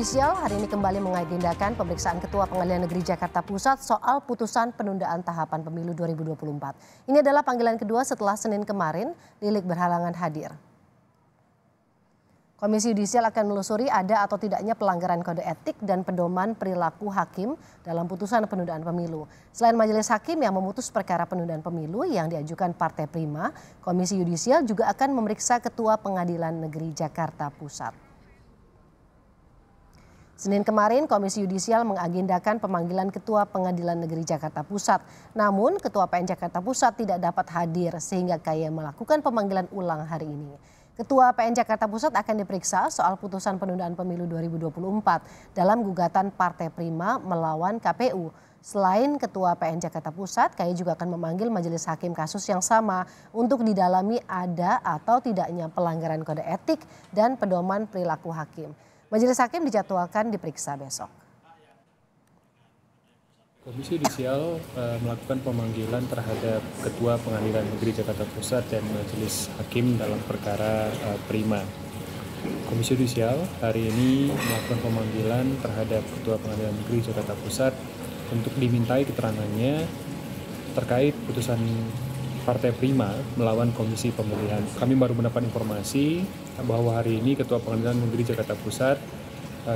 Yudisial hari ini kembali mengagendakan pemeriksaan Ketua Pengadilan Negeri Jakarta Pusat soal putusan penundaan tahapan pemilu 2024. Ini adalah panggilan kedua setelah Senin kemarin, Lilik berhalangan hadir. Komisi Yudisial akan menelusuri ada atau tidaknya pelanggaran kode etik dan pedoman perilaku hakim dalam putusan penundaan pemilu. Selain majelis hakim yang memutus perkara penundaan pemilu yang diajukan Partai Prima, Komisi Yudisial juga akan memeriksa Ketua Pengadilan Negeri Jakarta Pusat. Senin kemarin, Komisi Yudisial mengagendakan pemanggilan Ketua Pengadilan Negeri Jakarta Pusat. Namun, Ketua PN Jakarta Pusat tidak dapat hadir sehingga KY melakukan pemanggilan ulang hari ini. Ketua PN Jakarta Pusat akan diperiksa soal putusan penundaan pemilu 2024 dalam gugatan Partai Prima melawan KPU. Selain Ketua PN Jakarta Pusat, KY juga akan memanggil majelis hakim kasus yang sama untuk didalami ada atau tidaknya pelanggaran kode etik dan pedoman perilaku hakim. Majelis hakim dijadwalkan diperiksa besok. Komisi Yudisial melakukan pemanggilan terhadap Ketua Pengadilan Negeri Jakarta Pusat dan Majelis Hakim dalam perkara Prima. Komisi Yudisial hari ini melakukan pemanggilan terhadap Ketua Pengadilan Negeri Jakarta Pusat untuk dimintai keterangannya terkait putusan Partai Prima melawan Komisi Pemilihan. Kami baru mendapat informasi bahwa hari ini Ketua Pengadilan Negeri Jakarta Pusat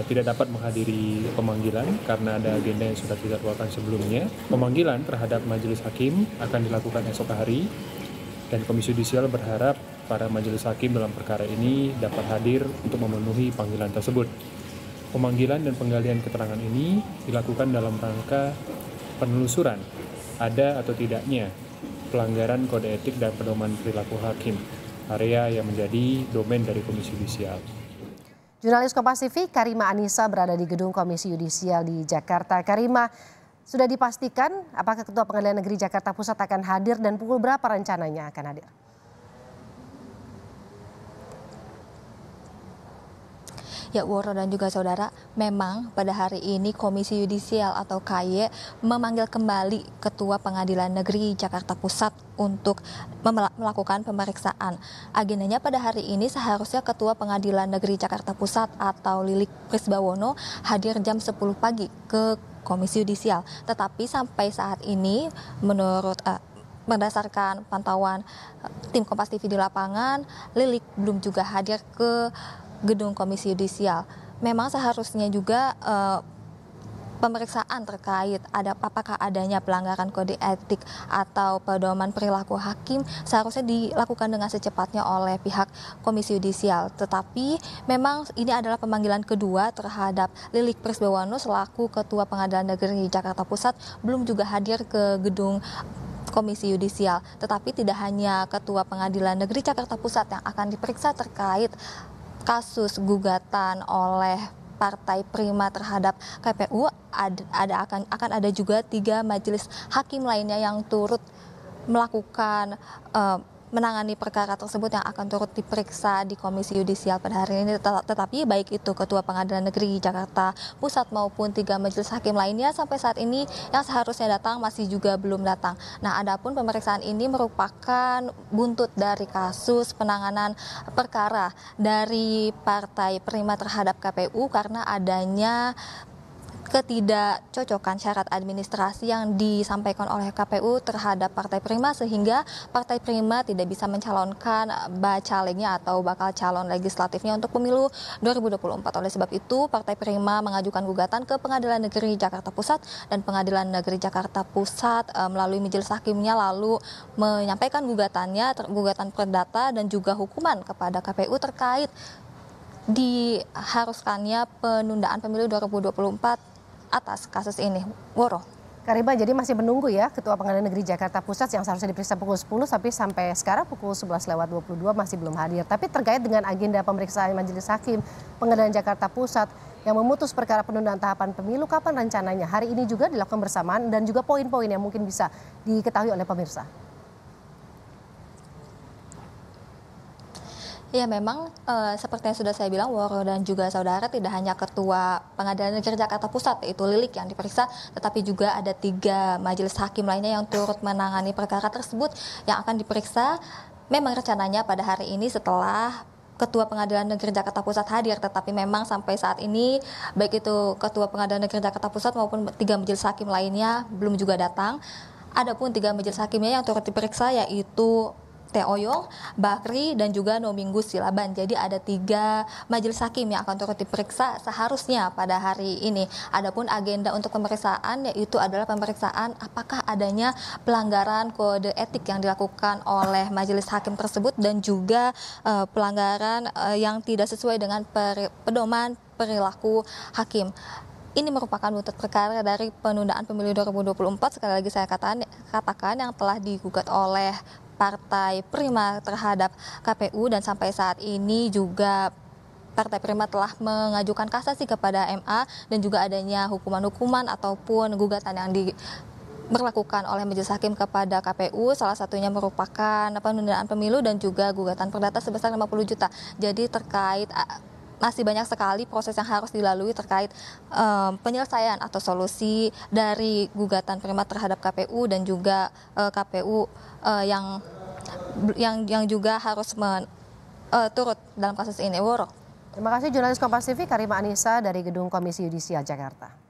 tidak dapat menghadiri pemanggilan karena ada agenda yang sudah dijadwalkan sebelumnya. Pemanggilan terhadap majelis hakim akan dilakukan esok hari dan Komisi Yudisial berharap para majelis hakim dalam perkara ini dapat hadir untuk memenuhi panggilan tersebut. Pemanggilan dan penggalian keterangan ini dilakukan dalam rangka penelusuran ada atau tidaknya pelanggaran kode etik dan pedoman perilaku hakim, area yang menjadi domain dari Komisi Yudisial. Jurnalis Kompas TV Karima Anissa berada di gedung Komisi Yudisial di Jakarta. Karima, sudah dipastikan apakah Ketua Pengadilan Negeri Jakarta Pusat akan hadir dan pukul berapa rencananya akan hadir? Ya, Woro dan juga saudara, memang pada hari ini Komisi Yudisial atau KY memanggil kembali Ketua Pengadilan Negeri Jakarta Pusat untuk melakukan pemeriksaan. Agendanya pada hari ini seharusnya Ketua Pengadilan Negeri Jakarta Pusat atau Lilik Prisbawono hadir jam 10 pagi ke Komisi Yudisial. Tetapi sampai saat ini menurut berdasarkan pantauan tim Kompas TV di lapangan, Lilik belum juga hadir ke gedung Komisi Yudisial. Memang seharusnya juga pemeriksaan terkait apakah adanya pelanggaran kode etik atau pedoman perilaku hakim seharusnya dilakukan dengan secepatnya oleh pihak Komisi Yudisial. Tetapi memang ini adalah pemanggilan kedua terhadap Lilik Prisbawono selaku Ketua Pengadilan Negeri Jakarta Pusat belum juga hadir ke gedung Komisi Yudisial. Tetapi tidak hanya Ketua Pengadilan Negeri Jakarta Pusat yang akan diperiksa terkait kasus gugatan oleh Partai Prima terhadap KPU, akan ada juga 3 majelis hakim lainnya yang turut melakukan menangani perkara tersebut yang akan turut diperiksa di Komisi Yudisial pada hari ini. Tetapi baik itu Ketua Pengadilan Negeri Jakarta Pusat maupun 3 majelis hakim lainnya sampai saat ini yang seharusnya datang masih juga belum datang. Nah, adapun pemeriksaan ini merupakan buntut dari kasus penanganan perkara dari Partai Prima terhadap KPU karena adanya ketidakcocokan syarat administrasi yang disampaikan oleh KPU terhadap Partai Prima sehingga Partai Prima tidak bisa mencalonkan bacalegnya atau bakal calon legislatifnya untuk pemilu 2024. Oleh sebab itu Partai Prima mengajukan gugatan ke Pengadilan Negeri Jakarta Pusat dan Pengadilan Negeri Jakarta Pusat melalui majelis hakimnya lalu menyampaikan gugatan perdata dan juga hukuman kepada KPU terkait diharuskannya penundaan pemilu 2024 atas kasus ini. Woro. Karima, jadi masih menunggu ya Ketua Pengadilan Negeri Jakarta Pusat yang seharusnya diperiksa pukul 10 tapi sampai sekarang pukul 11:22 masih belum hadir. Tapi terkait dengan agenda pemeriksaan Majelis Hakim Pengadilan Jakarta Pusat yang memutus perkara penundaan tahapan pemilu, kapan rencananya? Hari ini juga dilakukan bersamaan dan juga poin-poin yang mungkin bisa diketahui oleh pemirsa. Ya, memang seperti yang sudah saya bilang, Woro dan juga saudara, tidak hanya Ketua Pengadilan Negeri Jakarta Pusat yaitu Lilik yang diperiksa, tetapi juga ada 3 majelis hakim lainnya yang turut menangani perkara tersebut yang akan diperiksa. Memang rencananya pada hari ini setelah Ketua Pengadilan Negeri Jakarta Pusat hadir, tetapi memang sampai saat ini baik itu Ketua Pengadilan Negeri Jakarta Pusat maupun 3 majelis hakim lainnya belum juga datang. Adapun 3 majelis hakimnya yang turut diperiksa yaitu Teo Yong, Bakri, dan juga Nominggus Silaban. Jadi ada 3 majelis hakim yang akan turut diperiksa seharusnya pada hari ini. Adapun agenda untuk pemeriksaan yaitu adalah pemeriksaan apakah adanya pelanggaran kode etik yang dilakukan oleh majelis hakim tersebut dan juga pelanggaran yang tidak sesuai dengan pedoman perilaku hakim. Ini merupakan buntut perkara dari penundaan pemilu 2024, sekali lagi saya katakan yang telah digugat oleh Partai Prima terhadap KPU, dan sampai saat ini juga Partai Prima telah mengajukan kasasi kepada MA dan juga adanya hukuman-hukuman ataupun gugatan yang diberlakukan oleh majelis hakim kepada KPU, salah satunya merupakan penundaan pemilu dan juga gugatan perdata sebesar 50 juta. Jadi terkait masih banyak sekali proses yang harus dilalui terkait penyelesaian atau solusi dari gugatan Prima terhadap KPU dan juga KPU yang juga harus turut dalam kasus ini. Terima kasih jurnalis Kompas TV Karima Anissa dari Gedung Komisi Yudisial Jakarta.